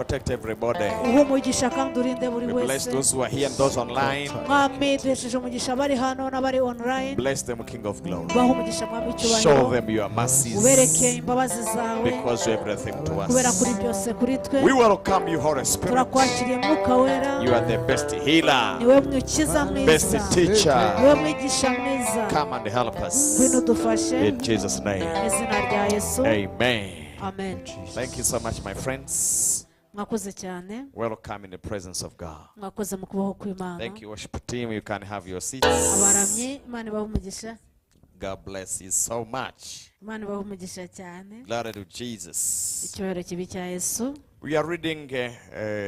Protect everybody. Bless those who are here and those online. Bless them, King of Glory. Show them your mercies because you're everything to us. We welcome you, Holy Spirit. You are the best healer, best teacher. Come and help us. In Jesus' name. Amen. Amen. Thank you so much, my friends. Welcome in the presence of God. Thank you, worship team. You can have your seats. God bless you so much. Glory to Jesus. We are reading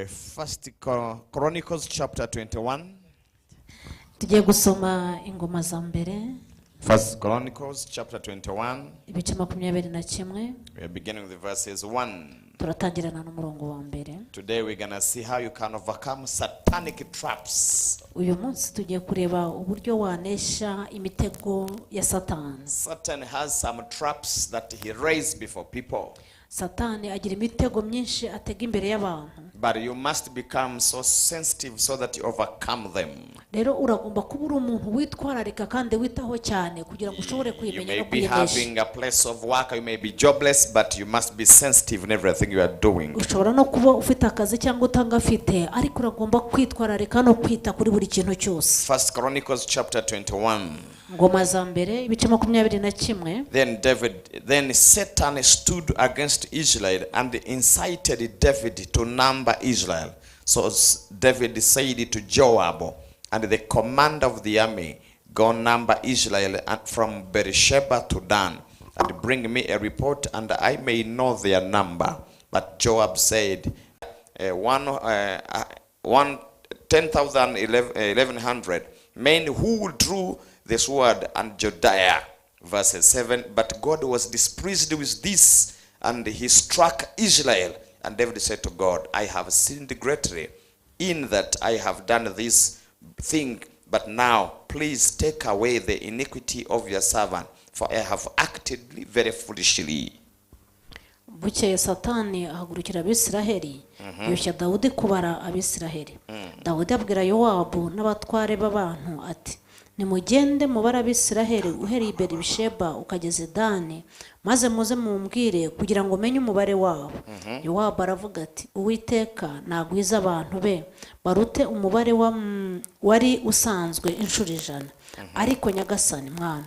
First Chronicles chapter 21. First Chronicles chapter 21. We are beginning with verses 1. Today we're gonna see how you can overcome satanic traps. Satan has some traps that he raised before people. But you must become so sensitive so that you overcome them. You may be having a place of work, you may be jobless, but you must be sensitive in everything you are doing. First Chronicles chapter 21. Then Satan stood against Israel and incited David to number Israel. So David said to Joab and the commander of the army, go number Israel from Beersheba to Dan, and bring me a report, and I may know their number. But Joab said, 1,100 men who drew the sword and Jediah. Verse 7. But God was displeased with this, and he struck Israel. And David said to God, I have sinned greatly in that I have done this thing, but now please take away the iniquity of your servant, for I have acted very foolishly. Bukeye Satani ahagurukira Abisiraheli yoshya Dawudi kubara Abisiraheli. Dawudi abwira Yowabu n'abatware b'abantu ati, nimugende mubara Abisiraheli uhereye Beersheba ukageze Dani, maze muze mumbwire kugira ngo menye umubare wabo. Yowabu aravuga ati, Uwiteka nagwiza abantu be barute umubare wari usanzwe inshuro 100. Ariko Nyagasani mwana,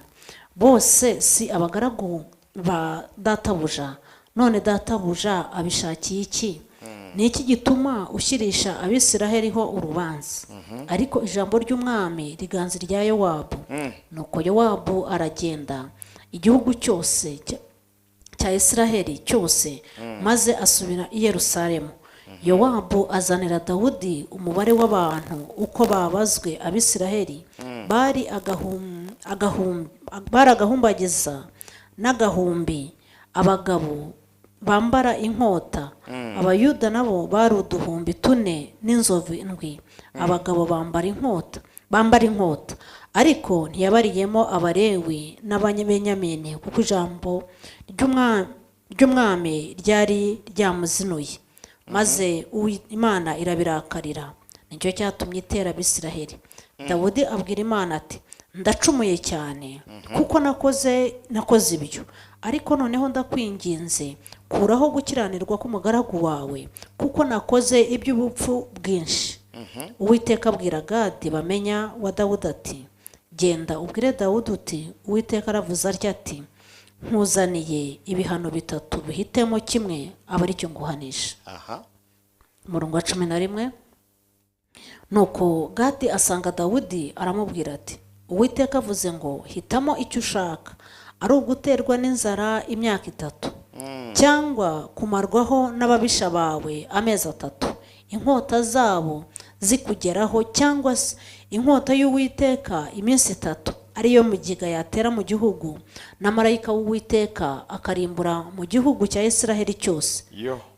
bose si abagaragu ba databuja. None databuja abishakiye iki? Ni iki gituma ushyirisha Abisiraheli ho urubanza? Ariko ijambo ry'umwami riganza rya Yowabu. Nuko Yowabu aragenda igihugu cyose cya Isiraheli cyose, maze asubira i Yerusalemu. Yowabu azanira Dawudi umubare w'abantu uko babazwe Abisiraheli bari agahumbagiza n'agahumbi, abagabo bambara inkota. Abayuda nabo bari uduhumbi 4 n'inzovu 7. Abagabo bambara inkota. Ariko ntiyabariyemo Abalewi n'Abanyabenyamini, kuko ijambo ry'umwami ryari ryamuzinuye. Maze Imana irabirakarira, nicyo cyatumye itera Abisiraheli. Dawudi abwira Imana ati, ndacumuye cyane kuko nakoze ibyo. Ariko noneho ndakwinginze, kuraho gukiranirwa k'umugaragu wawe, kuko nakoze iby'ubupfu bwinshi. Uwiteka abwira Gadi bamenya wa Dawudi ati, genda ubwire Dawudi uti, Uwiteka aravuze atya ati, nkuzaniye ibihano 3, bihitemo kimwe aba ari cyo nguhanisha. Umurongo wa 11. Nuko Gadi asanga Dawudi aramubwira ati, Uwiteka avuze ngo hitamo icyo ushaka, ari uguterwa n'inzara imyaka 3, cyangwa kumarwaho n'ababisha bawe amezi 3, inkota zabo zikugeraho, cyangwa inkota y'Uwiteka iminsi 3, ariyo mugiga yatera mu gihugu, na marayika w'Uwiteka akarimbura mu gihugu cya Isiraheli cyose.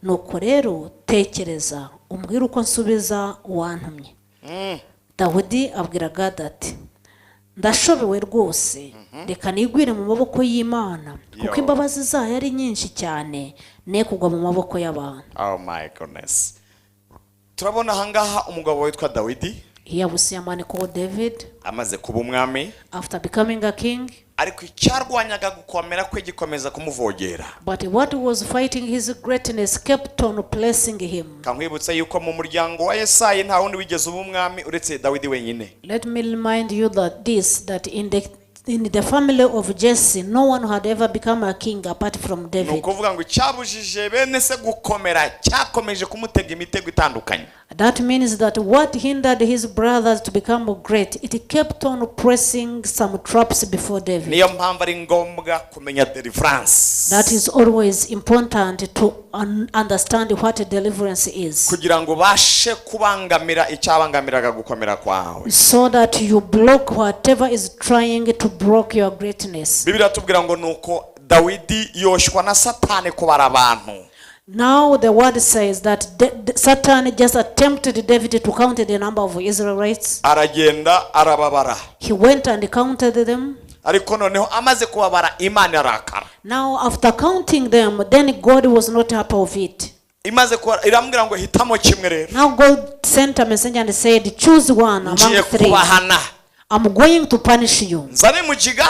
Nuko rero tekereza umbwire uko nsubiza uwantumye. Dawudi abwira Gadi ati, ndashobewe rwose reka nigwire mu maboko y'Imana kuko imbabazi zayo ari nyinshi cyane ne kugwa mu maboko y'abantu. Oh my goodness. Turabona hangaha umugabo witwa Dawidi. Here we see a man called David. Amaze kuba umwami. After becoming a king. Ariko icyarwanyaga gukomera kwe gikomeza kumuvogera. But what was fighting his greatness kept on placing him. Kankwibutsa yuko mu muryango wa Yesayi nta wundi wigeze uba umwami uretse Dawidi wenyine. Let me remind you that in the family of Jesse, no one had ever become a king apart from David. Nukuvuga ngo cyabujije bene se gukomera cyakomeje kumutega imitego itandukanye. That means that what hindered his brothers to become great, it kept on pressing some traps before David. Niyo mpamvu ari ngombwa kumenya deliverance. That is always important to understand what deliverance is. Kugira ngo bashe kubangamira icyabangamiraga gukomera kwawe. So that you block whatever is trying to block your greatness. Biblia tubwira ngo nuko Dawidi yoshwa na Satani kubara abantu. Now the word says that Satan just attempted David to count the number of Israelites. Aragenda arababara. He went and counted them. Ariko noneho amaze kubabara Imana irakara. Now after counting them, then God was not happy of it. Imaze irambwira ngo hitamo kimwe rero. Now God sent a messenger and said, choose one among three. I'm going to punish you. Nzane mujiga.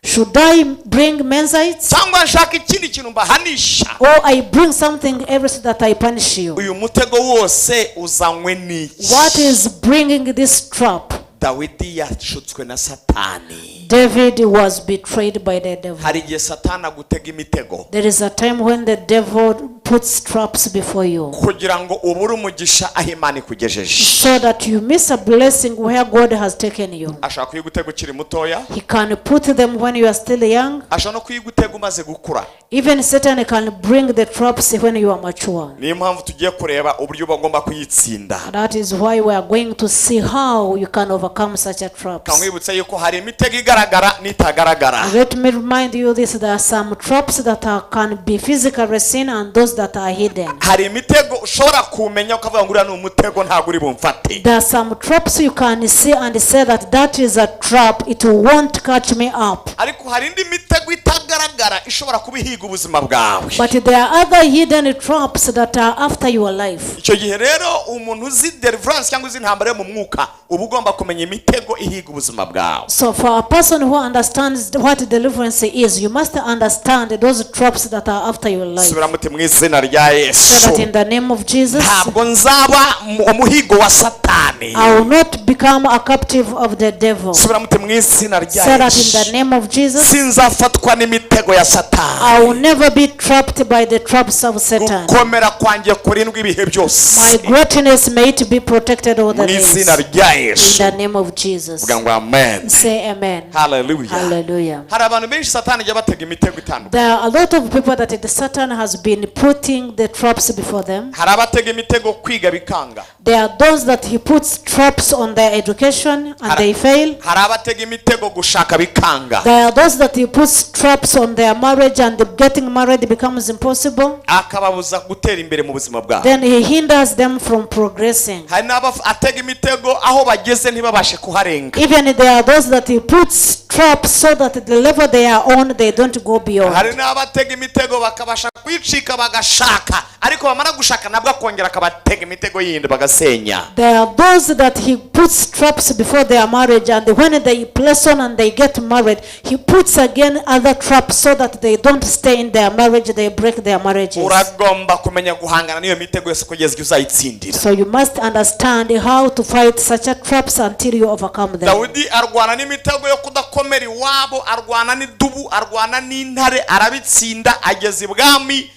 Should I bring Menzites? Cyangwa nshaka ikindi kintu mbahanisha. Or I bring something else that I punish you? Uyu mutego wose uzanywe n'iki? What is bringing this trap? Dawidi yashutswe na Satani. David was betrayed by the devil. Hari igihe Satani agutega imitego. There is a time when the devil puts traps before you. Kugira ngo ubure umugisha aho Imana ikugejeje. So that you miss a blessing where God has taken you. Ashaka kuyigutega ukiri mutoya. He can put them when you are still young. Ashaka no kuyigutega umaze gukura. Even Satan can bring the traps when you are mature. Niyo mpamvu tugiye kureba uburyo bagomba kuyitsinda. That is why we are going to see how you can overcome such a traps. Kankwibutsa yuko hari imitego igaragara n'itagaragara. Let me remind you this, there are some traps that can be physically seen and those that are hidden. Hari imitego ushobora kumenya ukavuga ngo uriya ni umutego ntago uri bumfate. There are some traps you can see and say that is a trap, it won't catch me up. Ariko hari indi mitego itagaragara ishobora kubihiga ubuzima bwawe. But there are other hidden traps that are after your life. Icyo gihe rero umuntu uzi deliverance cyangwa uzi intambara yo mu mwuka uba ugomba kumenya imitego ihiga ubuzima bwawe. So for a person who understands what deliverance is, you must understand those traps that are after your life. Subira muti mu izina rya Yesu. So that in the name of Jesus, ntabwo nzaba umuhigo wa Satani. I will not become a captive of the devil. Subira muti mu izina rya Yesu. So that in the name of Jesus, sinzafatwa n'imitego ya Satani. I will never be trapped by the traps of Satan. Gukomera kwanjye kurindwa ibihe byose. My greatness may it be protected all the days. Mu izina rya Yesu. In the name of Jesus. Vuga ngo amen. Say amen. Hallelujah. Hallelujah. Hari abantu benshi Satani ajya batega imitego itandukanye. There are a lot of people that the Satan has been putting the traps before them. Hari abatega imitego kwiga bikanga. There are those that he puts traps on their education and they fail. Hari abatega imitego gushaka bikanga. There are those that he puts traps on their marriage and getting married becomes impossible. Akababuza gutera imbere mu buzima bwabo. Then he hinders them from progressing. Hari n'abatega imitego aho bageze ntibabashe kuharenga. Even there are those that he puts traps so that the level they are on they don't go beyond. Hari n'abatega imitego bakabasha kwicika bagashaka ariko bamara gushaka nabwo akongera akabatega imitego yindi bagasenya. There are those that he puts traps before their marriage and when they place on and they get married he puts again other traps so that they don't stay in their marriage, they break their marriages. Uragomba kumenya guhangana n'iyo mitego yose kugeza igihe uzayitsindira. So you must understand how to fight such a traps until you overcome them. Dawidi arwana n'imitego yo kudakomera iwabo, arwana n'idubu, arwana n'intare, arabitsinda ageze ibwami.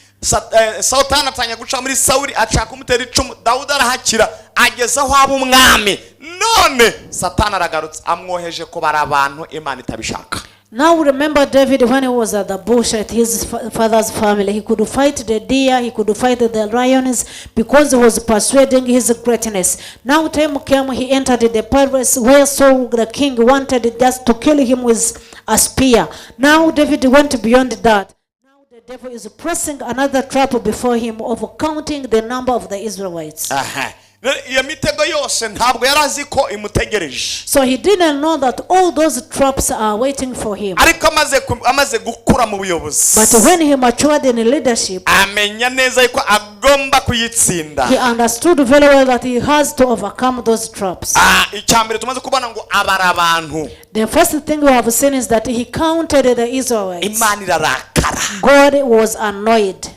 Satani atanya guca muri Sawuli ashaka kumutera icumu, Dawudi arahakira ageze aho aba umwami. None Satani aragarutse amwoheje kubara abantu Imana itabishaka. Now remember David when he was at the bush at his father's family. He could fight the deer, he could fight the lions because he was persuading his greatness. Now time came, he entered the palace where Saul the king wanted just to kill him with a spear. Now David went beyond that. Now the devil is pressing another trap before him of counting the number of the Israelites. iyo mitego yose ntabwo yarazi ko imutegereje. So he didn't know that all those traps are waiting for him. Ariko amaze gukura mu buyobozi, But when he matured in leadership, amenya neza ko agomba kuyitsinda. he understood very well that he has to overcome those traps. Icyambere tumaze kubona ngo abara abantu. The first thing we have seen is that he counted the Israelites. Imana irarakara. God was annoyed.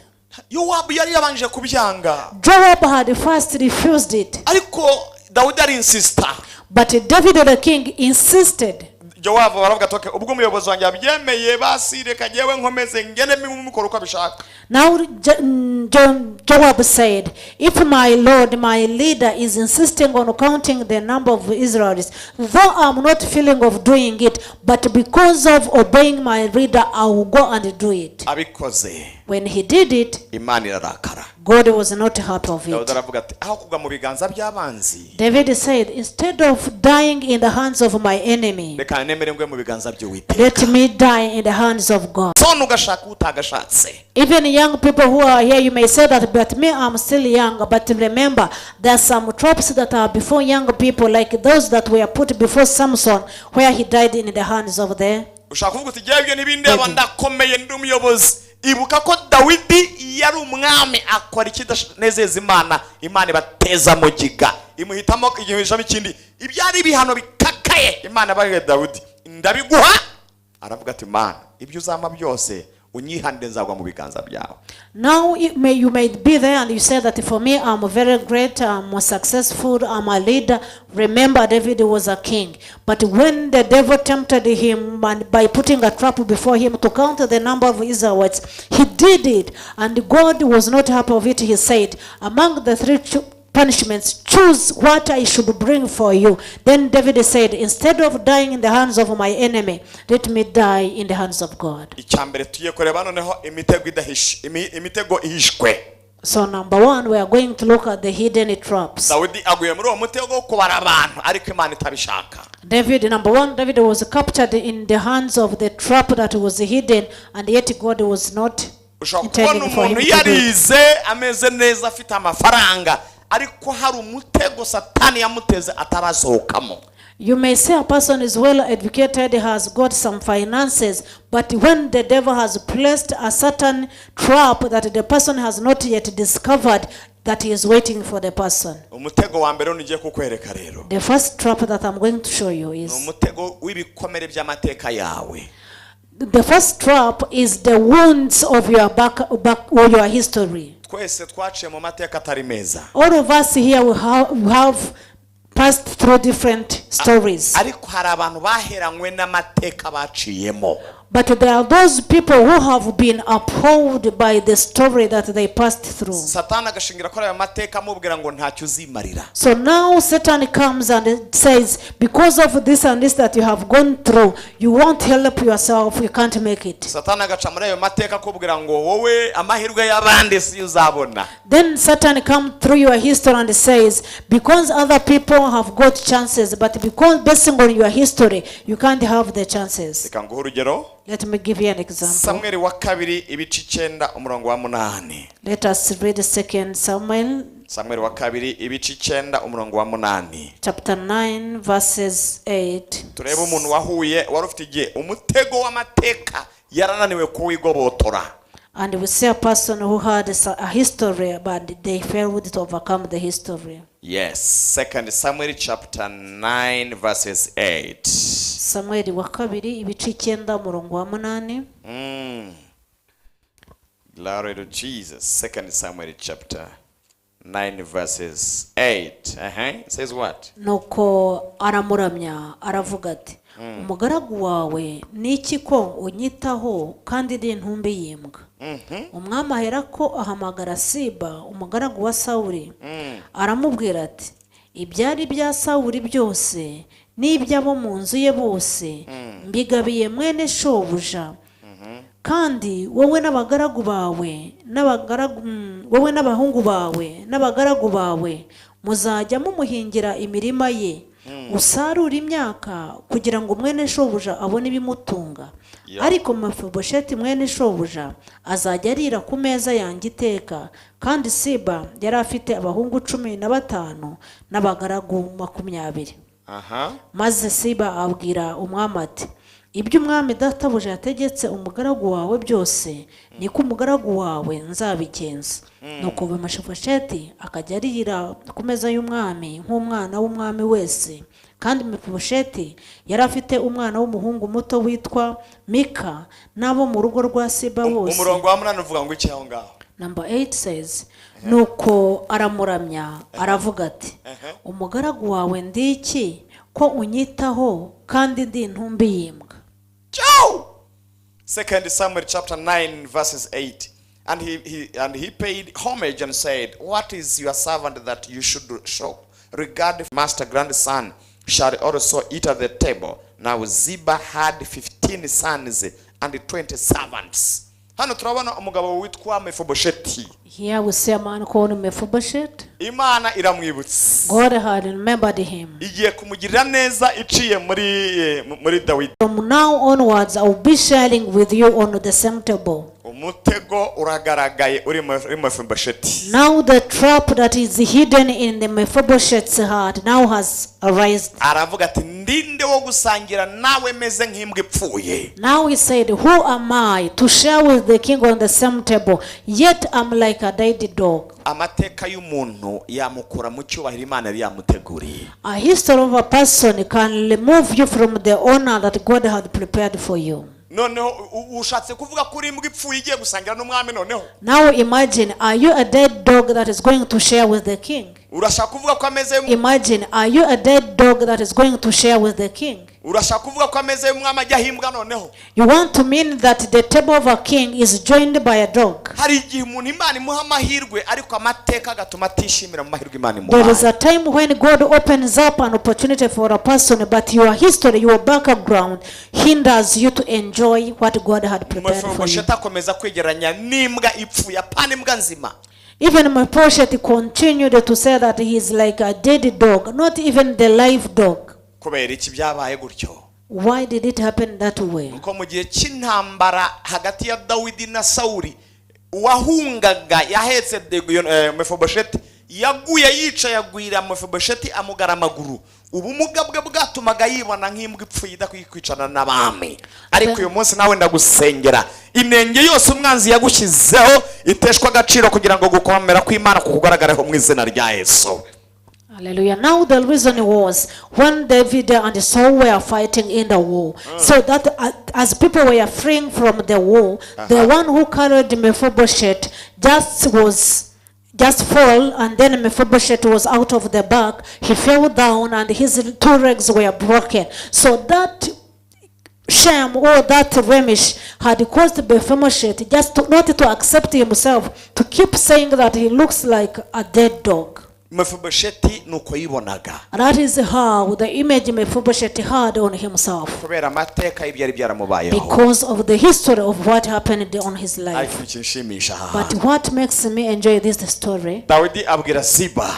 Yowabu yari yabanje kubyanga. Joab had first refused it. Ariko Dawidi ari insista. But David the king insisted. Jowabu baravuga toke ubwo umuyobozi wanjye abyemeye basi reka jewe nkomeze ngene mimukora uko abishaka. Now Joab said, if my lord, my leader is insisting on counting the number of Israelites, though I'm not feeling of doing it, but because of obeying my leader, I will go and do it. Abikoze. When he did it, Imana irarakara. God was not happy of Dawidi it. aravuga ati aho kugwa mu biganza by'abanzi, David said, instead of dying in the hands of my enemy, reka nemere ngwe mu biganza by'Uwiteka. let me die in the hands of God. Sone ugashaka utagashatse. Even young people who are here, you may say that, but me, I'm still young. But remember, there are some traps that are before young people, like those that were put before Samson, where he died in the hands of the... Ushaka kuvuga uti jewe n'ibindi abandakomeye ndi umuyobozi. Ibuka ko Dawidi yari umwami akora ikidanezeza Imana, Imana ibateza mu giga imuhitamo igihishamo ikindi. Ibyari bihano bikakaye Imana baye Dawidi ndabiguha. Aravuga ati Imana ibyo uzama byose unyihande nzagwa mu biganza byawe. Now you may be there and you say that for me I'm very great, I'm successful, I'm a leader. Remember, David was a king. But when the devil tempted him by putting a trap before him to count the number of Israelites, he did it, and God was not happy of it. He said, among the three punishments, choose what I should bring for you. Then David said, instead of dying in the hands of my enemy, let me die in the hands of God. Icyambere tugiye kureba noneho imitego ihishwe. So number one, we are going to look at the hidden traps. Dawidi aguye muri uwo mutego wo kubara abantu ariko Imana itabishaka. David was captured in the hands of the trap that was hidden, and yet God was not intending for him to do it. Yarize ameze neza afite amafaranga ariko hari umutego Satani yamuteze atarasohokamo. You may say a person is well educated, has got some finances, but when the devil has placed a certain trap that the person has not yet discovered, that he is waiting for the person. Umutego wa mbere nigiye kukwereka rero. The first trap that I'm going to show you is umutego w'ibikomere by'amateka yawe. The first trap is the wounds of your back or your history. Twese twaciye mu mateka atari meza. All of us here we have passed through different stories. Ariko hari abantu baheranywe n'amateka baciyemo. But there are those people who have been upheld by the story that they passed through. Satani agashingira kuri ayo mateka amubwira ngo ntacyo uzimarira. So now Satan comes and says, because of this and this that you have gone through, you won't help yourself, you can't make it. Satani agaca muri ayo mateka akubwira ngo wowe amahirwe y'abandi si uzabona. Then Satan comes through your history and says, because other people have got chances, but because based on your history, you can't have the chances. Reka nguhe urugero. Let me give you an example. Samuel wa kabiri ibice 9 umurongo wa 8. Let us read 2 Samuel. Samuel wa kabiri ibice 9 umurongo wa 8. Chapter 9 verses 8. Turebe umuntu wahuye wari ufite igihe umutego w'amateka yarananiwe kuwigobotora. And we see a person who had a history, but they failed to overcome the history. Yes, 2 Samuel chapter 9 verses 8. Samuel wa kabiri ibice 9 umurongo wa 8. Glory to Jesus. 2 Samuel chapter 9 verses 8. It says what? Nuko aramuramya aravuga ati, umugaragu wawe niki ko unyitaho kandi ndi ntumbi yimbwa. Umwami aherako ahamagara Siba umugaragu wa Sawuli, aramubwira ati, ibyari bya Sawuli byose n'ibyabo mu nzu ye bose mbigabiye mwene shobuja, kandi wowe n'abagaragu bawe n'abahungu bawe n'abagaragu bawe muzajya mumuhingira imirima ye usarura imyaka kugira ngo mwene shobuja abone ibimutunga. Ariko Mefibosheti mwene shobuja azajya arira ku meza yanjye iteka. Kandi Siba yari afite abahungu 15 n'abagaragu 20. Maze Siba abwira umwami ati, ibyo umwami databuja yategetse umugaragu wawe byose niko umugaragu wawe nzabigenza. Nuko Mefibosheti akajya arira ku meza y'umwami nk'umwana w'umwami wese. Kandi Mefibosheti yari afite umwana w'umuhungu muto witwa Mika, n'abo mu rugo rwa Siba bose. Umurongo wa 8 uvuga ngo iki aho ngaho? Number 8 says, nuko aramuramya aravuga ati, umugaragu wawe ndiki ko unyitaho kandi ndi intumbi yimbwa. 2 Samuel chapter 9 verses 8. And he paid homage and said, what is your servant that you should show regard? Master grandson shall also eat at the table. Now Ziba had 15 sons and 20 servants. Hano turabona umugabo witwa Mefibosheti. Here we see a man called Mephibosheth. Imana iramwibutse. God had remembered him. Igiye kumugirira neza iciye muri Dawidi. From now onwards I will be sharing with you on the same table. Umutego uragaragaye uri Mefibosheti. Now the trap that is hidden in the Mephibosheth's heart now has arisen. Aravuga ati ndinde wo gusangira nawe meze nk'imbwa ipfuye. Now he said, who am I to share with the king on the same table, yet I'm like a dead dog. Amateka y'umuntu yamukura mu cyubahiro Imana yari yamuteguriye. A history of a person can remove you from the honor that God had prepared for you. Noneho ushatse kuvuga kuri imbwa ipfuye igiye gusangira n'umwami noneho. Now imagine, are you a dead dog that is going to share with the king? Urashaka kuvuga ko ameze Imagine, are you a dead dog that is going to share with the king? Urashaka kuvuga ko ameze y'umwami ajya himbwa noneho. You want to mean that the table of a king is joined by a dog? Hari igihe umuntu Imana imuha amahirwe ariko amateka agatuma atishimira mu mahirwe Imana imuha. There is a time when God opens up an opportunity for a person, but your history, your background hinders you to enjoy what God had prepared for you. Mefibosheti akomeza kwegeranya n'imbwa ipfuye apana imbwa nzima. Even Mephibosheth continued to say that he is like a dead dog, not even the live dog. Kubera iki byabaye gutyo? Why did it happen that way? Uko mu gihe cy'intambara hagati ya Dawidi na Sawuli, uwahungaga yahetse Mefibosheti yaguye yica yagwira Mefibosheti amugara amaguru. Ubumuga bwe bwatumaga yibona nk'imbwa ipfuye idakwicana n'abami. Ariko uyu munsi nawe ndagusengera inenge yose umwanzi yagushyizeho iteshwa agaciro kugira ngo gukomera kw'Imana kukugaragareho mu izina rya Yesu. Hallelujah. Now the reason was when David and Saul were fighting in the war, so that as people were fleeing from the war, the one who carried Mephibosheth just fall, and then Mephibosheth was out of the back. He fell down and his 2 legs were broken. So that shame or that blemish had caused Mephibosheth just not to accept himself, to keep saying that he looks like a dead dog. Mefibosheti nuko yibonaga. That is how the image Mephibosheth had on himself, Kubera amateka ibyari byaramubayeho. because of the history of what happened on his life. Ariko ikinshimisha aha. But what makes me enjoy this story, Dawidi abwira Ziba,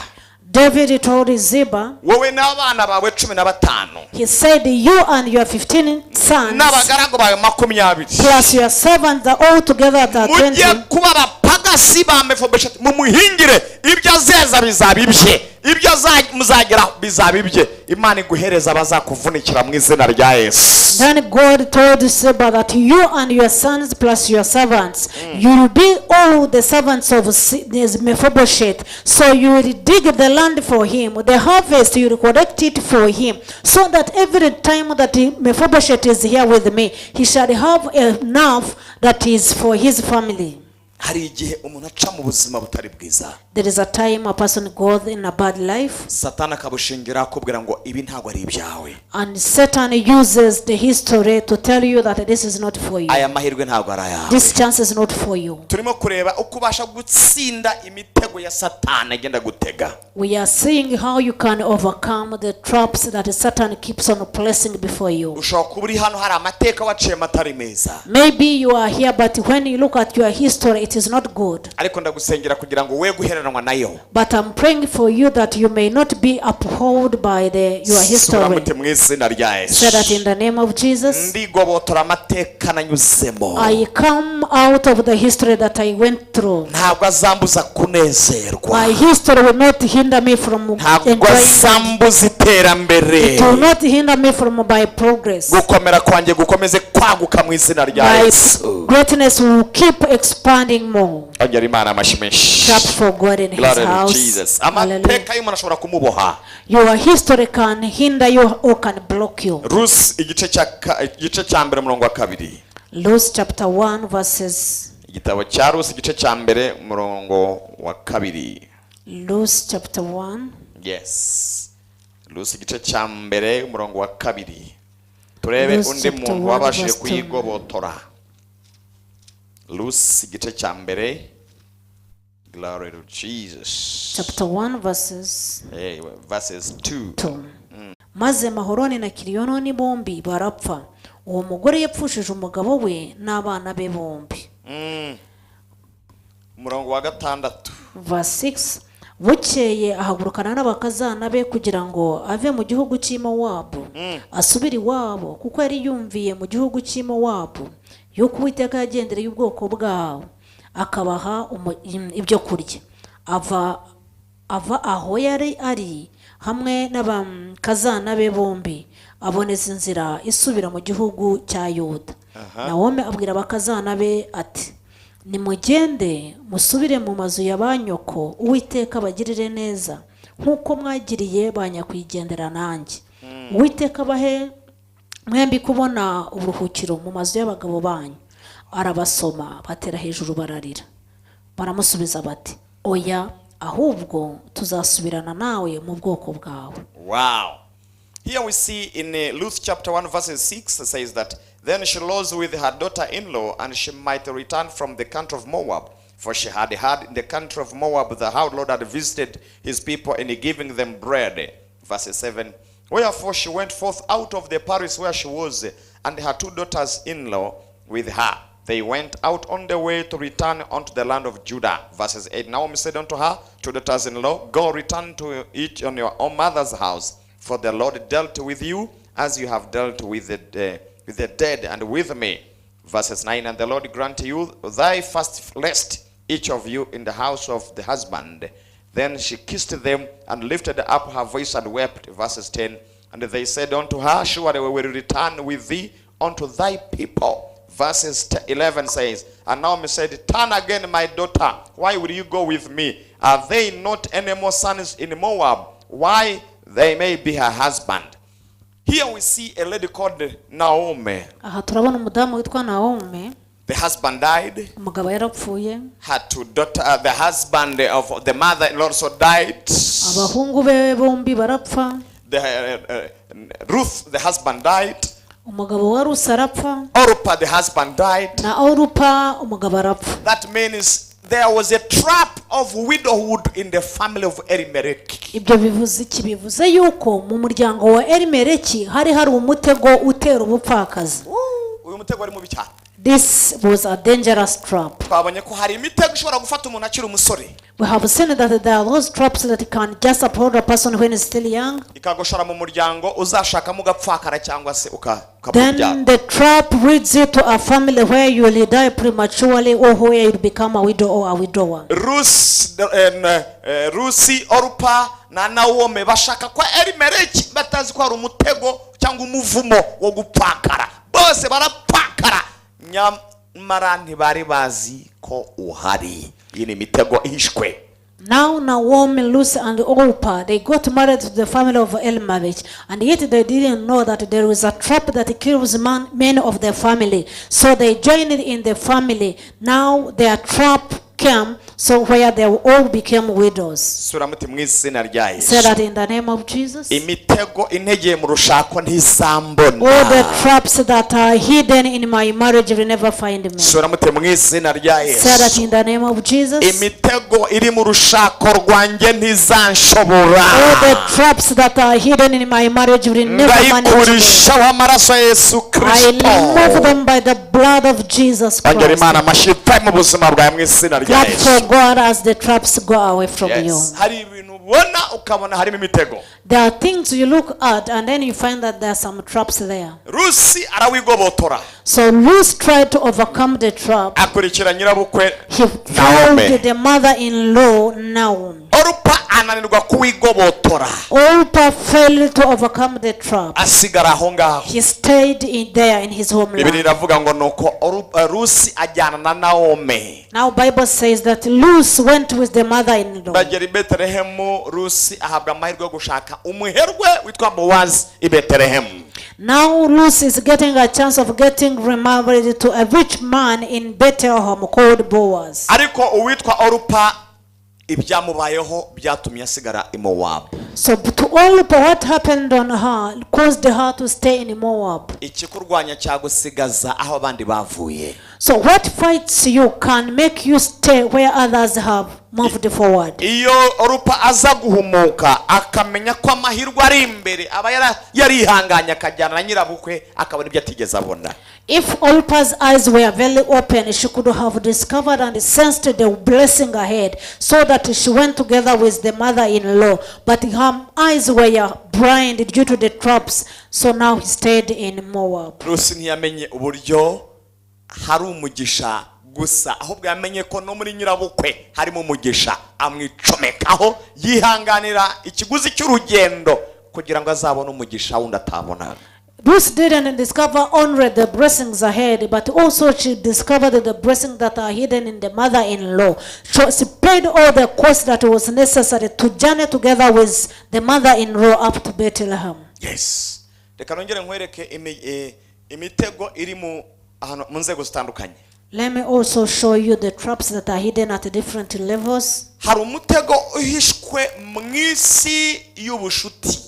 David told Ziba, wowe n'abana bawe 15 he said, you and your 15 sons n'abagaragu bawe 20 plus your servants are all together at 20. mugiye kuba abapagasi ba Mefibosheti mumuhingire ibyo azeza bizabibye ibyo muzagira bizabibye Imana iguhereza abazakuvunikira mu izina rya Yesu. Then God told Ziba that you and your sons plus your servants, you will be all the servants of Mephibosheth. So you will dig the land for him, the harvest you will collect it for him, so that every time that Mephibosheth is here with me, he shall have enough that is for his family. Hari igihe umuntu aca mu buzima butari bwiza. There is a time a person goes in a bad life, Satani akabushingira akubwira ngo ibi ntago ari ibyawe. and Satan uses the history to tell you that this is not for you. Aya mahirwe ntago ari ayawe. This chance is not for you. Turimo kureba uko ubasha gutsinda imitego ya Satani agenda gutega. We are seeing how you can overcome the traps that Satan keeps on placing before you. Ushobora kuba uri hano hari amateka waciye matari meza. Maybe you are here, but when you look at your history, it is not good. Ariko ndagusengera kugira ngo we guherera utazaheranwa nayo. But I'm praying for you that you may not be upheld by your history. Say that in the name of Jesus. I come out of the history that I went through. My history will not hinder me from enjoying. It will not hinder me from my progress. My greatness will keep expanding more. Clap for God in His house. Your history can hinder you or can block you. Ruth chapter 1 verses. Igitabo cya Ruth igice cya mbere murongo wa kabiri. Ruth chapter 1. Yes. Ruth igice cya mbere murongo wa kabiri. Turebe undi muntu wabashije kuyigobotora. Ruth igice cya mbere. Glory to Jesus. Chapter 1 verses. Verses 2. Maze Mahoroni na Kiriyononi bombi barapfa. Uwo mugore yapfushije umugabo we n'abana be bombi. Murongo wa gatandatu. Verse 6. Bukeye ahagurukana n'abakazana be kugira ngo ave mu gihugu cy'Imowabu asubire iwabo, kuko yari yumviye mu gihugu cy'Imowabu yuko Uwiteka yagendereye ubwoko bwawo akabaha ibyo kurya. Ava aho yari ari hamwe n'abakazana be bombi aboneza inzira isubira mu gihugu cya Yuda. Nawomi abwira abakazana be ati, nimugende musubire mu mazu ya banyoko, Uwiteka bagirire neza nkuko mwagiriye banyakwigendera nanjye. Uwiteka bahe mwembi kubona uburuhukiro mu mazu y'abagabo banyu. Arabasoma batera hejuru bararira. Baramusubiza bati, oya, ahubwo tuzasubirana nawe mu bwoko bwawe. Wow. Here we see in Ruth chapter 1 verses 6 says that then she lodged with her daughter-in-law, and she might return from the country of Moab, for she had heard in the country of Moab the how Lord had visited his people in giving them bread. Verse 7. Wherefore she went forth out of the palace where she was, and her two daughters-in-law with her. They went out on the way to return unto the land of Judah. Verses 8. Naomi said unto her two daughters-in-law, go return to each on your own mother's house, for the Lord dealt with you as you have dealt with the dead and with me. Verses 9. And the Lord grant you thy first rest, each of you in the house of the husband. Then she kissed them and lifted up her voice and wept. Verses 10. And they said unto her, surely we will return with thee unto thy people. Verses 11 says, and Naomi said, turn again, my daughter, why will you go with me? Are they not any more sons in Moab? Why they may be her husband. Here we see a lady called Naomi. The husband died. Her two daughters, the husband of the mother-in-law also died. Ruth, the husband died. Orpah, the husband died. That means there was a trap of widowhood in the family of Elimelech. Ibyo bivuze iki? Bivuze yuko mu muryango wa Elimeleki hari umutego utera ubupfakazi. Uyu mutego ari mubi cyane. This was a dangerous trap. Twabonye ko hari imitego ishobora gufata umuntu akiri umusore. We have seen that there are those traps that can just uphold a person when he's still young. Ikagoshora mu muryango uzashakamo ugapfakara cyangwa se Then the trap leads you to a family where you will die prematurely, or where you become a widow or a widower. Rusi, Orpah na Naomi bashaka kwa Elimeleki batazi ko ari umutego cyangwa umuvumo wo gupfakara. Bose barapfakara. Nyamara ntibari bazi ko uhari. Iyi ni imitego ihishwe. Now Naomi, Ruth, and Orpah, they got married to the family of Elimelech, and yet they didn't know that there is a trap that kills men of their family. So they joined in the family. Now their trap came, so where they all became widows. Say that in the name of Jesus. All the traps that are hidden in my marriage will never find me. Say that in the name of Jesus. All the traps that are hidden in my marriage will never manage me. I remove them by the blood of Jesus ongera Christ. Imana amashitwe mu buzima bwawe mu izina rya Clap Yesu. for God as the traps go away from you. Yes. Hari ibintu ubona ukabona harimo imitego. There are things you look at and then you find that there are some traps there. Rusi arawigobotora. So Ruth tried to overcome the trap. Akurikira nyirabukwe He followed the mother-in-law Naomi. Orupa ananirwa kuwigobotora. Orpah failed to overcome the trap. Asigara aho ngaho. He stayed there in his Bibiri homeland. iravuga ngo nuko Rusi ajyana na Naomi. Now Bible says that Ruth went with the mother-in-law. Bagera i Betelehemu. Rusi ahabwa amahirwe yo gushaka umuherwe witwa Bowazi i Betelehemu. Now Ruth is getting a chance of getting remarried to a rich man in Bethlehem called Boaz. Ariko uwitwa Orupa ibyamubayeho byatumye asigara i Moab. So to Orpah, what happened on her caused her to stay in Moab. Ikikurwanya cyagusigaza aho abandi bavuye. So what fights you can make you stay where others have moved forward. Iyo Orupa aza guhumuka akamenya ko amahirwe ari imbere aba yarihanganye akajyana na nyirabukwe akabona ibyo atigeze abona. If Orpah's eyes were very open, she could have discovered and sensed the blessing ahead, so that she went together with the mother-in-law. But her eyes were blind due to the traps, so now he stayed in Moab. Rusi ntiyamenye uburyo hari umugisha gusa, ahubwo yamenye ko no muri nyirabukwe harimo umugisha, amwicomekaho yihanganira ikiguzi cy'urugendo kugira ngo azabone umugisha wundi atabonaga. Ruth didn't discover only the blessings ahead, but also she discovered the blessings that are hidden in the mother-in-law. So she paid all the cost that was necessary to journey together with the mother-in-law up to Bethlehem. Yes. Reka nongere nkwereke imitego iri mu nzego zitandukanye. Let me also show you the traps that are hidden at different levels. Hari umutego uhishwe mu isi y'ubushuti.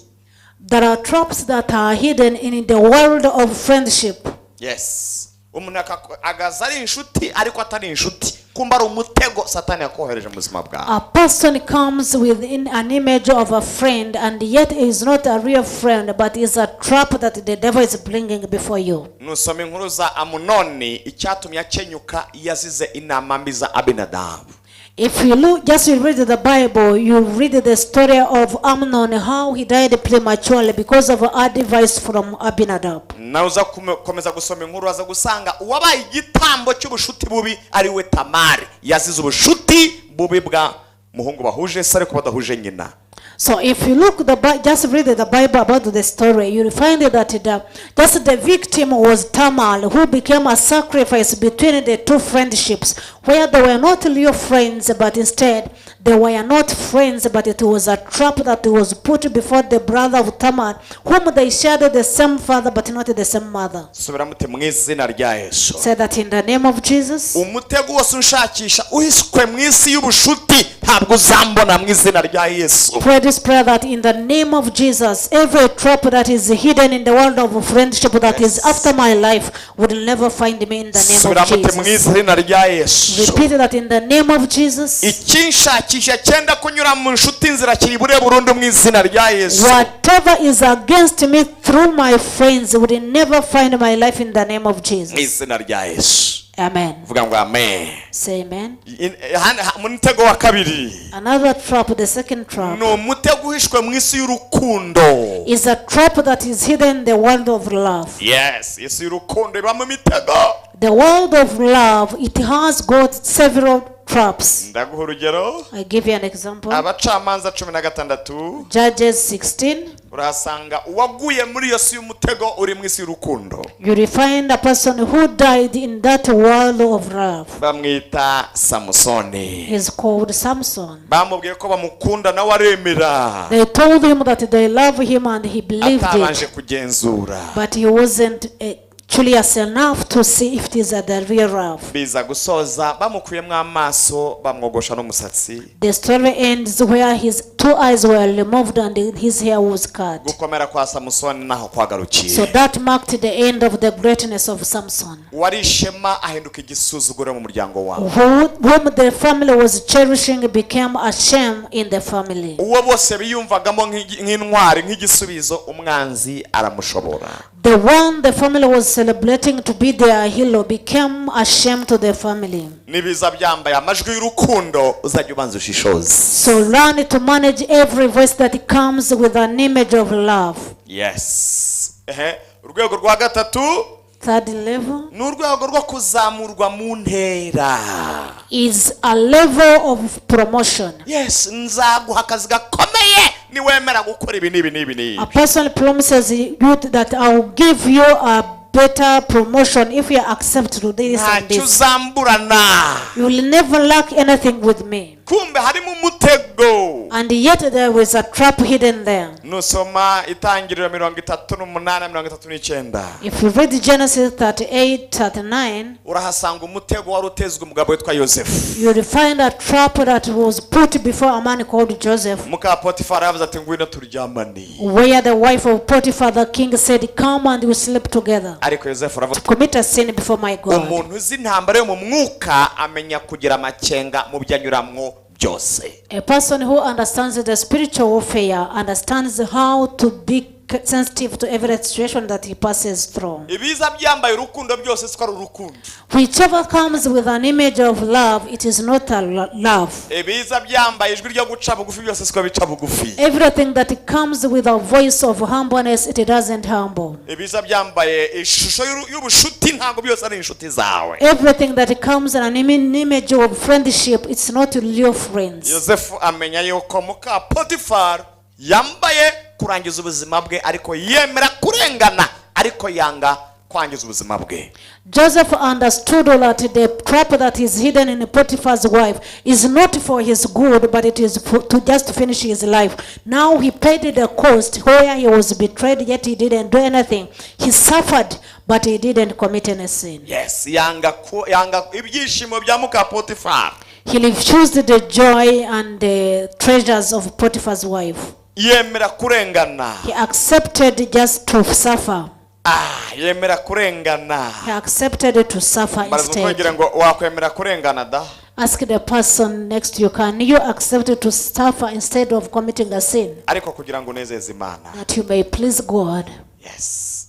There are traps that are hidden in the world of friendship. Yes. Umuntu agaza ari inshuti ariko atari inshuti. Kumba ari umutego Satani yakohereje mu buzima bwawe. A person comes within an image of a friend and yet is not a real friend, but is a trap that the devil is bringing before you. Nusoma inkuru za Amunoni icyatumye akenyuka yazize inama mbi za Abinadabu. If you just read the Bible, you read the story of Amnon, how he died prematurely because of advice from Abinadab. Na uza komeza gusoma inkuru aza gusanga uwabaye igitambo cy'ubushuti bubi ari we Tamari, yazize ubushuti bubi bwa muhungu bahuje se ariko badahuje nyina. So if you look just read the Bible about the story, you will find that just the victim was Tamar, who became a sacrifice between the two friendships, where they were not real friends, but instead they were not friends, but it was a trap that was put before the brother of Tamar, whom they shared the same father but not the same mother. Subira mute mu izina rya Yesu. Say that in the name of Jesus. Umutego wose unshakisha uhishwe mu isi y'ubushuti ntabwo uzambona mu izina rya Yesu. Pray this prayer that in the name of Jesus, every trap that is hidden in the world of friendship that is after my life would never find me in the name Subira of mute mu Jesus. izina rya Yesu. Repeat that in the name of Jesus. Ikinshakisha cyenda kunyura mu nshuti nzira kiribure burundu mu izina rya Yesu. Whatever is against me through my friends would never find my life in the name of Jesus. Mu izina rya Yesu. Amen. Vuga ngo amen. Say amen. Umutego wa kabiri. Another trap, the second trap, No umutego uhishwe mu isi y'urukundo. is a trap that is hidden in the world of love. Yes, isi y'urukundo iba mu mitego. The world of love, it has got several traps. Ndaguha urugero. I give you an example. Abacamanza 16 Judges 16. urahasanga uwaguye muri iyo si y'umutego uri mu isi y'urukundo. You will find a person who died in that world of love. Bamwita Samusoni. He's called Samson. Bamubwiye ko bamukunda nawe aremera. They told him that they love him and he believed Atabanje it. kugenzura. But he wasn't curious enough to see if it is the real love. Biza gusoza bamukuyemo amaso bamwogosha n'umusatsi. The story ends where his two eyes were removed and his hair was cut. Gukomera kwa Samusoni naho kwagarukiye. So that marked the end of the greatness of Samson. Wari ishema ahinduka igisuzuguro mu muryango wawe. Whom the family was cherishing became a shame in the family. Uwo bose biyumvagamo nk'intwari nk'igisubizo umwanzi aramushobora. The one the family was celebrating to be their hero became a shame to the family. nibiza byambaye amajwi y'urukundo uzajya ubanza ushishoze. So learn to manage every voice that comes with an image of love. Yes. Urwego rwa gatatu, Third level ni urwego rwo kuzamurwa mu ntera. is a level of promotion. Yes, nzaguha akazi gakomeye niwemera gukora ibi n'ibi. A person promises you that I will give you a better promotion if you accept to this and ntacyo this. uzamburana. You will never lack anything with me. Kumbe harimo umutego. And yet there was a trap hidden there. Nusoma Itangiriro 38:39. If you read Genesis 38:39, urahasanga umutego wari utezwe umugabo witwa Yosefu. you will find a trap that was put before a man called Joseph, muka Potifari yavuze ati ngwino turyamane. where the wife of Potiphar the king said, come and we sleep together. Ariko Yosefu aravuga To commit a sin before my God. umuntu uzi intambara yo mu mwuka amenya kugira amakenga mu byanyuramwo byose. A person who understands the spiritual warfare understands how to be sensitive to every situation that he passes through. ibiza byambaye urukundo byose siko ari urukundo. Whichever comes with an image of love, it is not a love. ibiza byambaye ijwi ryo guca bugufi byose siko bica bugufi. Everything that comes with a voice of humbleness, it doesn't humble. ibiza byambaye ishusho y'ubushuti ntabwo byose ari inshuti zawe. Everything that comes in an image of friendship, it's not real friends. Yosefu amenya yuko muka Potifari yambaye kurangiza ubuzima bwe ariko yemera kurengana ariko yanga kwangiza ubuzima bwe. Joseph understood that the trap that is hidden in Potiphar's wife is not for his good, but it is to just finish his life. Now he paid the cost where he was betrayed, yet he didn't do anything. He suffered, but he didn't commit any sin. Yes, yanga ibyishimo bya muka Potifari. He refused the joy and the treasures of Potiphar's wife. yemera kurengana. He accepted just to suffer. yemera kurengana. He accepted to suffer instead. kugira ngo wakwemera kurengana da. Ask the person next to you, can you accept to suffer instead of committing a sin? ariko kugira ngo unezeze Imana. That you may please God. Yes.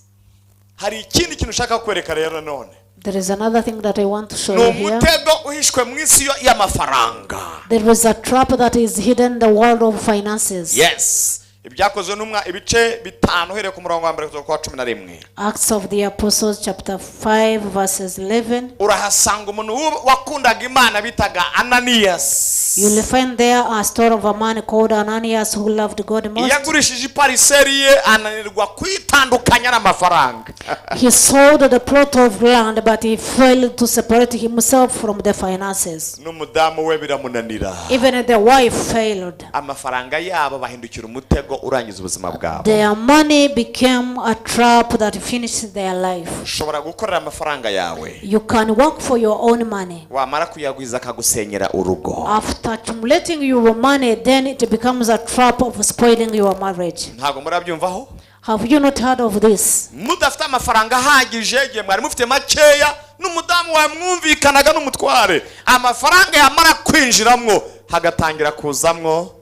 hari ikindi kintu ushaka kwereka rero none. There is another thing that I want to show you here. umutego uhishwe mu isi y'amafaranga. There is a trap that is hidden in the world of finances. Yes. ibyakozwe n'umwa ibice 5 uhereye ku murongo wa mbere kugeza ku 11. Acts of the Apostles chapter 5 verses 11. urahasanga umuntu wakundaga Imana bitaga Ananias. You will find there a story of a man called Ananias who loved God most. yagurishije ipariseri ye ananirwa kwitandukanya n'amafaranga. He sold the plot of land, but he failed to separate himself from the finances. n'umudamu we biramunanira. Even the wife failed. amafaranga yabo bahindukira umutego urangiza ubuzima bwabo. Their money became a trap that finished their life. ushobora gukorera amafaranga yawe. You can work for your own money. wamara kuyagwiza akagusenyera urugo. After accumulating your money, then it becomes a trap of spoiling your marriage. ntago murabyumvaho. Have you not heard of this? mudafite amafaranga ahagije igihe mwari mufite makeya n'umudamu wawe mwumvikanaga n'umutware amafaranga yamara kwinjiramwo hagatangira kuzamwo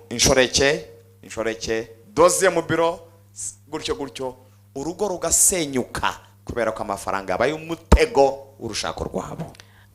inshoreke doze mu biro gutyo urugo rugasenyuka kubera ko amafaranga yabaye umutego urushako rwabo.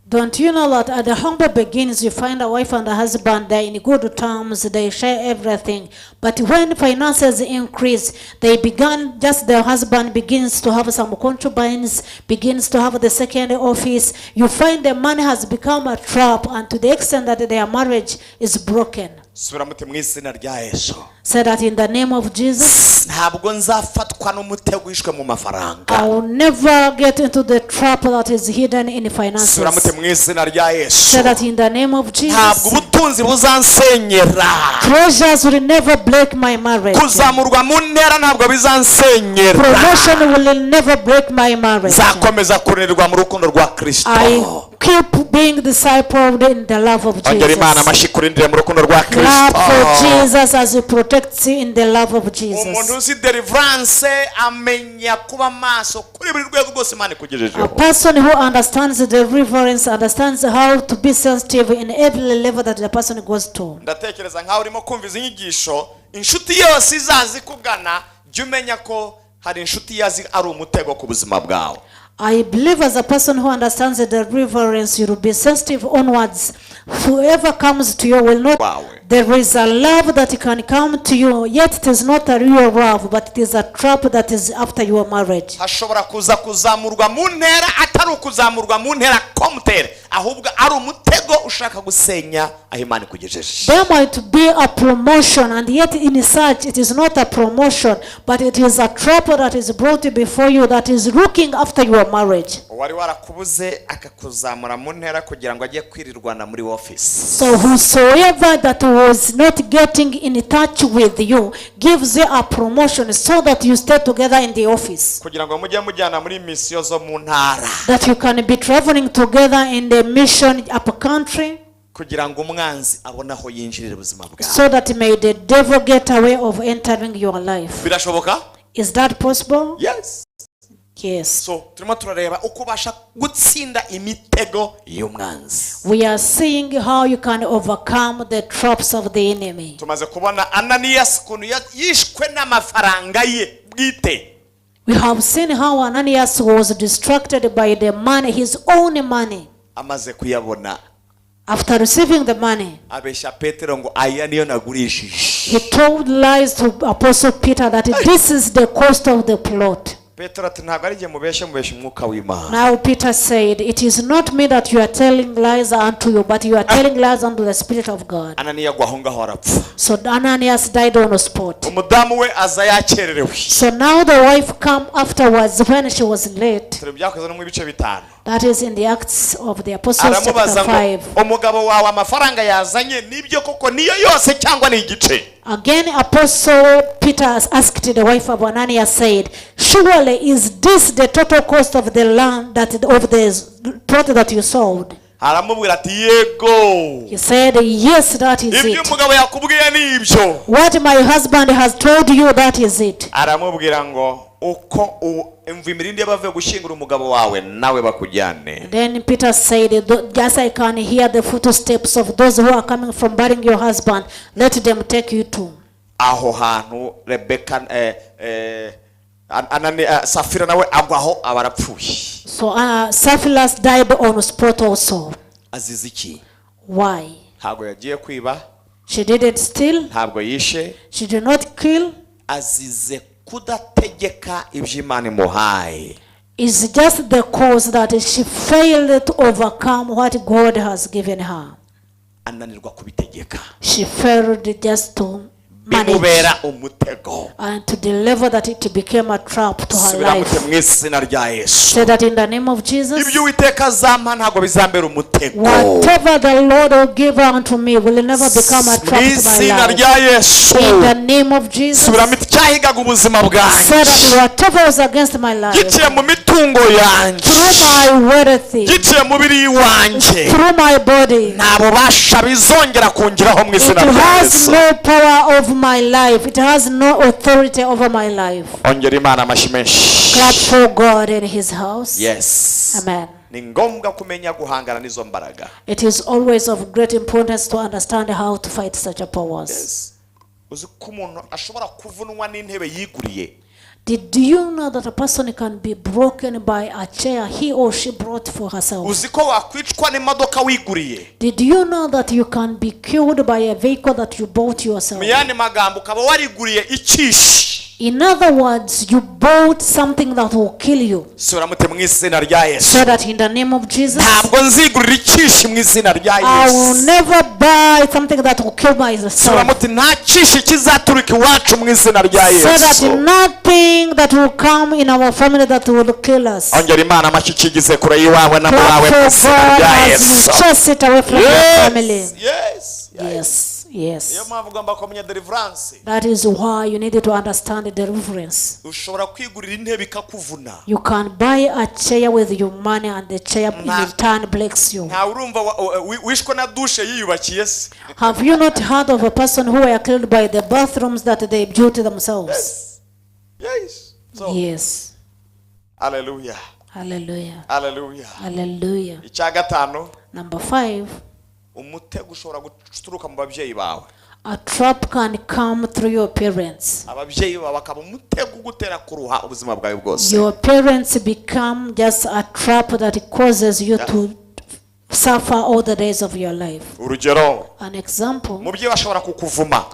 Don't you know that at the humble beginnings you find a wife and a husband, they're in good terms, they share everything. But when finances increase, the husband begins to have some concubines, begins to have the second office. You find the money has become a trap, and to the extent that their marriage is broken. subiramuti mu izina rya Yesu. Say that in the name of Jesus. ntabwo nzafatwa n'umutego wishwe mu mafaranga. I will never get into the trap that is hidden in finances. subiramuti mu izina rya Yesu. Say that in the name of Jesus. ntabwo ubutunzi buzansenyera. Treasures will never break my marriage. kuzamurwa mu ntera ntabwo bizansenyera. Promotion will never break my marriage. nzakomeza kurirwa mu rukundo rwa Kristo. I keep being discipled in the love of ongera Imana Jesus. amashyi kurindire mu rukundo rwa Kristo. Clap for Jesus as he protects you in the love of Jesus. umuntu uzi deliverance amenya kuba maso kuri buri rwego rwose Imana A ikugejejeho. person who understands the deliverance understands how to be sensitive in every level that the person goes to. ndatekereza nkaho urimo kumva izi nyigisho inshuti yose izazi kugana jya umenya ko hari inshuti yazi ari umutego ku buzima bwawe. I believe as a person who understands the deliverance, you will be sensitive onwards. Whoever comes to you will not. Wow. There is a love that can come to you, yet it is not a real love, but it is a trap that is after your marriage. Hashobora kuzamurwa mu ntera atari kuzamurwa mu ntera komutere, ahubwo ari umutego ushaka gusenya aho Imana ikugejeje. There might be a promotion, and yet in such it is not a promotion, but it is a trap that is brought before you that is looking after your marriage. Wari warakubuze akakuzamura mu ntera kugira ngo ajye kwirirwana muri office. So whosoever that was not getting in touch with you gives you a promotion so that you stay together in the office. Kugira ngo mujye mujyana muri mission zo mu ntara. That you can be traveling together in the mission up country. Kugira ngo umwanzi abone aho yinjirira ubuzima bwawe. So that may the devil get away of entering your life. Birashoboka? Is that possible? Yes. Yes. So turimo turareba uko basha gutsinda imitego y'umwanzi. We are seeing how you can overcome the traps of the enemy. Tumaze kubona Ananias kunu yishwe n'amafaranga ye bwite. We have seen how Ananias was distracted by the money, his own money. Amaze kuyabona. After receiving the money, Abesha Petero ngo aya niyo nagurishije. he told lies to Apostle Peter that this is the cost of the plot. Petero ati ntabwo ari jye mubeshe umwuka w'Imana. Now Peter said, it is not me that you are telling lies unto you, but you are telling lies unto the Spirit of God. Ananiya agwa aho ngaho arapfa. So Ananias died on the spot. Umudamu we aza yakererewe. So now the wife come afterwards when she was late. Turi byakoze no mu bice bitanu. That is in the Acts of the Apostles chapter Aramubaza 5. ngo umugabo wawe amafaranga yazanye nibyo koko niyo yose cyangwa ni igice? Again, Apostle Peter asked the wife of Ananias, said, surely is this the total cost of the land of the plot that you sold? Aramubwira ati yego. He said, yes, that is Ibyo it. umugabo yakubwiye ni ibyo. What my husband has told you, that is it. Aramubwira ngo uko imva imirindi y'abavuye gushyingura umugabo wawe nawe bakujyane. Then Peter said, just I can hear the footsteps of those who are coming from burying your husband, let them take you too. Aho hantu Rebecca Safira nawe agwaho abarapfuye. So Sapphira died on the spot also. Azize iki? Why? Ntabwo yagiye kwiba. She didn't steal. Ntabwo yishe. She did not kill. Azize kudategeka iby'Imana imuhaye. It's just the cause that she failed to overcome what God has given her. Ananirwa kubitegeka. She failed just to manage Bimubera umutego. and to deliver that it became a trap to her life. Mu izina rya Yesu. Say that in the name of Jesus. Ibyo Uwiteka azampa ntabwo bizambera umutego. Whatever the Lord will give unto me will never become a trap to my Izina life. rya Yesu. In the name of Jesus. Subiramo icyahigaga ubuzima bwanjye. Say that whatever was against my life, Giciye mu mitungo yanjye. through my wealth, Giciye mu biri wanjye. through my body, Nta bubasha bizongera kongeraho mu it izina rya has Yesu. no power over my life. It has no authority over my life. Ongera Imana amashyi menshi. Clap for God in his house. Yes. Amen. Ni ngombwa kumenya guhangana n'izo mbaraga. It is always of great importance to understand how to fight such a powers. Yes. Uzi ko umuntu ashobora kuvunwa n'intebe yiguriye. Did you know that a person can be broken by a chair he or she brought for herself? Uzi ko wakwicwa n'imodoka wiguriye. Did you know that you can be killed by a vehicle that you bought yourself? Mu yandi magambo ukaba wariguriye ikishi. In other words, you bought something that will kill you. Subiramo mu izina rya Yesu. So that in the name of Jesus, Ntabwo nzigurira ikishi mu izina rya I will Yesu. never buy something that will kill myself. Subiramo nta kishi kizaturuka iwacu mu izina rya So that Yesu. nothing that will come in our family that will kill us. Ongera Imana amashyi kigize kure y'iwawe na Clap murawe mu for izina God rya as Yesu. you chase it away from your family. Yes. Yes. Yes, Niyo yes. mpamvu ugomba kumenya deliverance. That is why you need to understand the deliverance. Ushobora kwigurira intebe ikakuvuna. You can buy a chair with your money and the chair in return breaks you. Nta urumva wishwe na dushe yiyubakiye se. Have you not heard of a person who were killed by the bathrooms that they built themselves? Yes. So, Yes. hallelujah. Hallelujah. Hallelujah. Hallelujah. Icya gatanu, Number 5. umutego ushobora guturuka mu babyeyi bawe. A trap can come through your parents. ababyeyi bawe bakaba umutego ugutera kuruha ubuzima bwawe bwose. Your parents become just a trap that causes you to suffer all the days of your life. Urugero, An example, umubyeyi ashobora kukuvuma.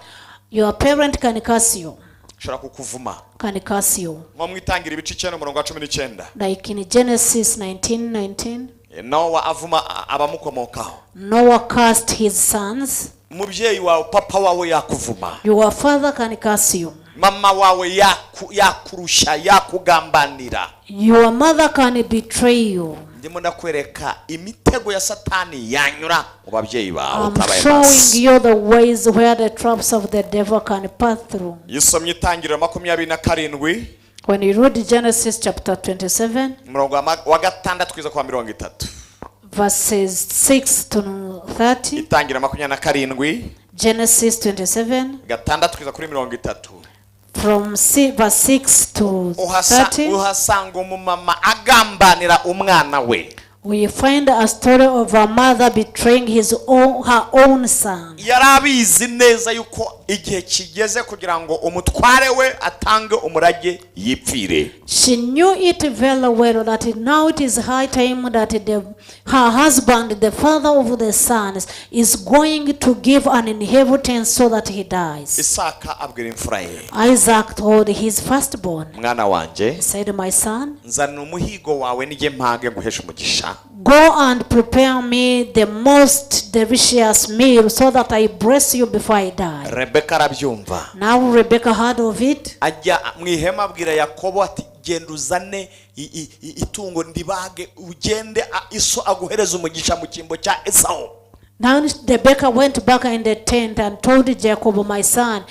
your parent can curse you. Ashobora kukuvuma. Can curse you. Nko mwitangira ibice 9:19. Like in Genesis 19:19, Nowa avuma abamukomokaho. Noah cursed his sons. Umubyeyi wawe, papa wawe yakuvuma. Your father can curse you. Mama wawe yakurusha, yakugambanira. Your mother can betray you. Ndimo ndakwereka imitego ya Satani yanyura mu babyeyi bawe I'm utabaye showing maso. you the ways where the traps of the devil can pass through. Yisomye itangiriro 27. When you read Genesis chapter 27, umurongo wa gatandatu kugeza kwa 30. verses 6 to 30, Itangiriro 27. Genesis 27, gatandatu kugeza kuri 30. from verse 6 to 30, uhasanga umumama agambanira umwana we. we find a story of a mother betraying her own son. Yarabizi neza yuko igihe kigeze kugira ngo umutware we atange umurage yipfire. She knew it very well that now it is high time that her husband, the father of the sons, is going to give an inheritance so that he dies. Isaka abwira imfura ye. Isaac told his firstborn, Mwana wanje, he said, my son, nzana umuhigo wawe nije mpage nguhesha umugisha. go and prepare me the most delicious meal so that I bless you before I die. Rebeka arabyumva. Now Rebecca heard of it. Ajya mwihema abwira Yakobo ati genda uzane itungo ndibage ugende iso aguhereza umugisha mu kimbo cya Esau. Now Rebecca went back in the tent and told Jacob, my son,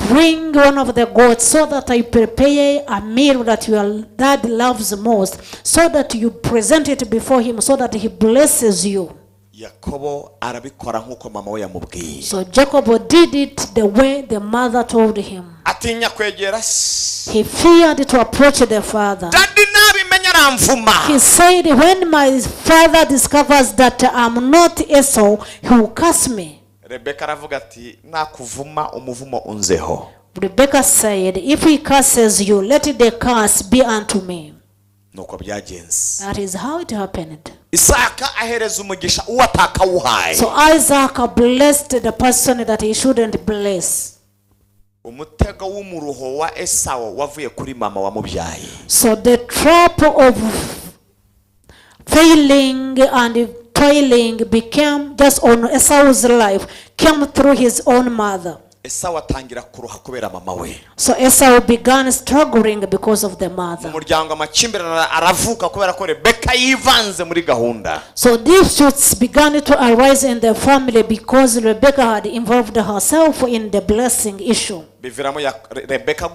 bring one of the goats so that I prepare a meal that your dad loves most, so that you present it before him, so that he blesses you. Yakobo arabikora nkuko mama we yamubwiye. So Jacob did it the way the mother told him. Atinya kwegera se. He feared to approach the father. Dadi nabimenya aramvuma. He said, when my father discovers that I'm not Esau, he will curse me. Rebeka aravuga ati nakuvuma umuvumo unzeho. Rebecca said, if he curses you, let the curse be unto me. Nuko byagenze. That is how it happened. Isaka ahereza umugisha uwataka wuhaye. So Isaac blessed the person that he shouldn't bless. Umutego w'umuruho wa Esau wavuye kuri mama wamubyaye. So the trap of failing and toiling became just on Esau's life, came through his own mother. Esau atangira kuruha kubera mama we. So Esau began struggling because of the mother. Umuryango amakimbirana aravuka kubera ko Rebeka yivanze muri gahunda. So disputes began to arise in the family because Rebecca had involved herself in the blessing issue. Biviramo ya Rebeka